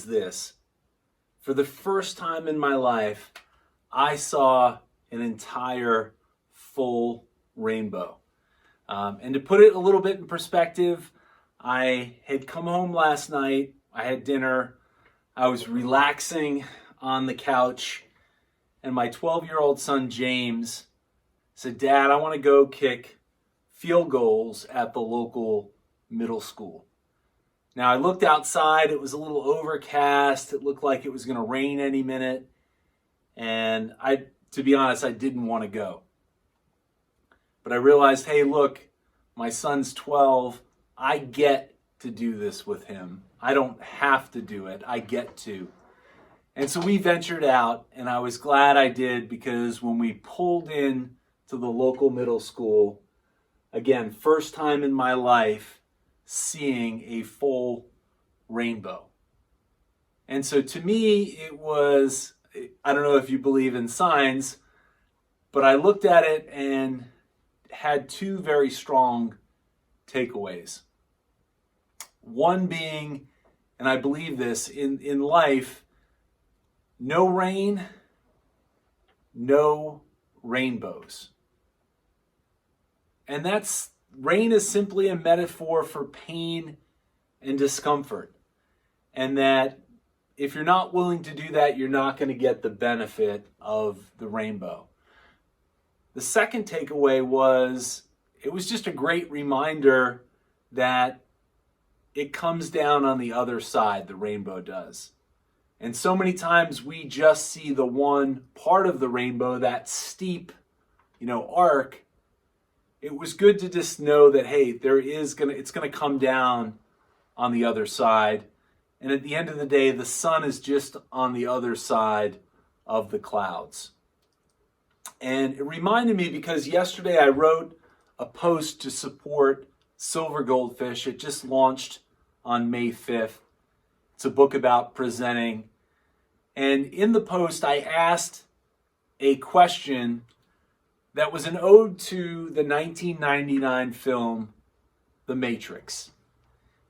is this. For the first time in my life, I saw an entire full rainbow. And to put it a little bit in perspective, I had come home last night, I had dinner, I was relaxing on the couch, and my 12-year-old son James said, "Dad, I want to go kick field goals at the local middle school." Now I looked outside, it was a little overcast, it looked like it was going to rain any minute, and to be honest, I didn't want to go. But I realized, hey, look, my son's 12, I get to do this with him. I don't have to do it, I get to. And so we ventured out, and I was glad I did, because when we pulled in to the local middle school, again, first time in my life seeing a full rainbow. And so to me, it was, I don't know if you believe in signs, but I looked at it and had two very strong takeaways. One being, and I believe this, in life, no rain, no rainbows. And rain is simply a metaphor for pain and discomfort. And that if you're not willing to do that, you're not going to get the benefit of the rainbow. The second takeaway was, it was just a great reminder that it comes down on the other side, the rainbow does. And so many times we just see the one part of the rainbow, that steep, arc. It was good to just know that, hey, it's going to come down on the other side. And at the end of the day, the sun is just on the other side of the clouds. And it reminded me, because yesterday I wrote a post to support Silver Goldfish. It just launched on May 5th. It's a book about presenting. And in the post, I asked a question that was an ode to the 1999 film, The Matrix.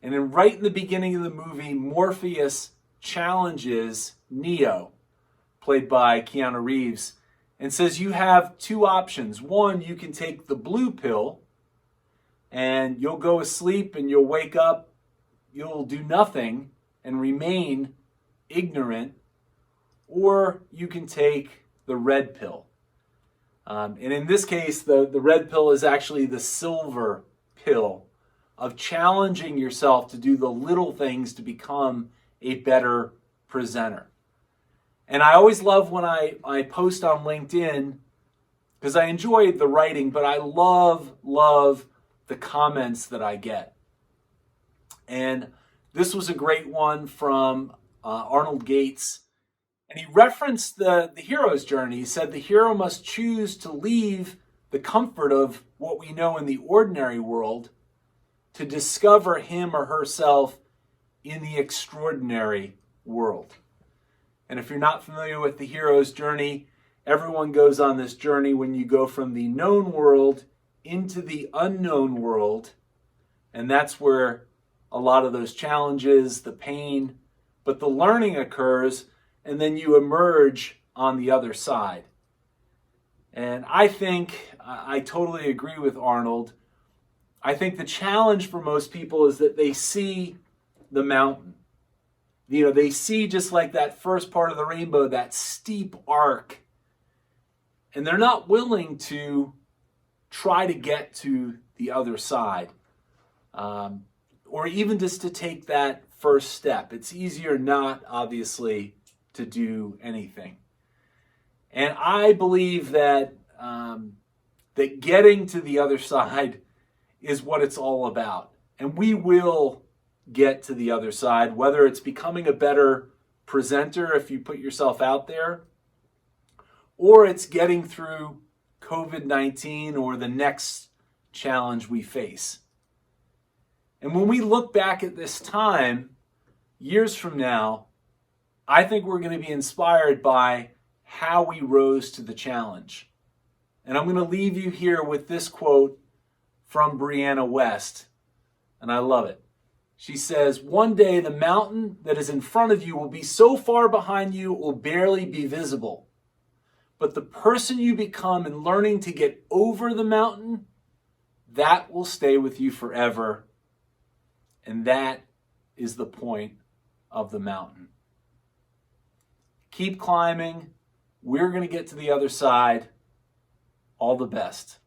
And then right in the beginning of the movie, Morpheus challenges Neo, played by Keanu Reeves, and says, you have two options. One, you can take the blue pill, and you'll go asleep and you'll wake up, you'll do nothing and remain ignorant. Or you can take the red pill. And in this case, the red pill is actually the silver pill of challenging yourself to do the little things to become a better presenter. And I always love when I post on LinkedIn, because I enjoy the writing, but I love the comments that I get. And this was a great one from Arnold Gates. And he referenced the hero's journey. He said the hero must choose to leave the comfort of what we know in the ordinary world to discover him or herself in the extraordinary world. And if you're not familiar with the hero's journey, everyone goes on this journey when you go from the known world into the unknown world. And that's where a lot of those challenges, the pain, but the learning occurs, and then you emerge on the other side. And I think, I totally agree with Arnold. I think the challenge for most people is that they see the mountain. They see, just like that first part of the rainbow, that steep arc. And they're not willing to try to get to the other side. Or even just to take that first step. It's easier not, obviously, to do anything. And I believe that that getting to the other side is what it's all about. And we will get to the other side, whether it's becoming a better presenter if you put yourself out there, or it's getting through COVID-19 or the next challenge we face. And when we look back at this time, years from now, I think we're going to be inspired by how we rose to the challenge. And I'm going to leave you here with this quote from Brianna West, and I love it. She says, one day the mountain that is in front of you will be so far behind you it will barely be visible. But the person you become in learning to get over the mountain, that will stay with you forever. And that is the point of the mountain. Keep climbing. We're going to get to the other side. All the best.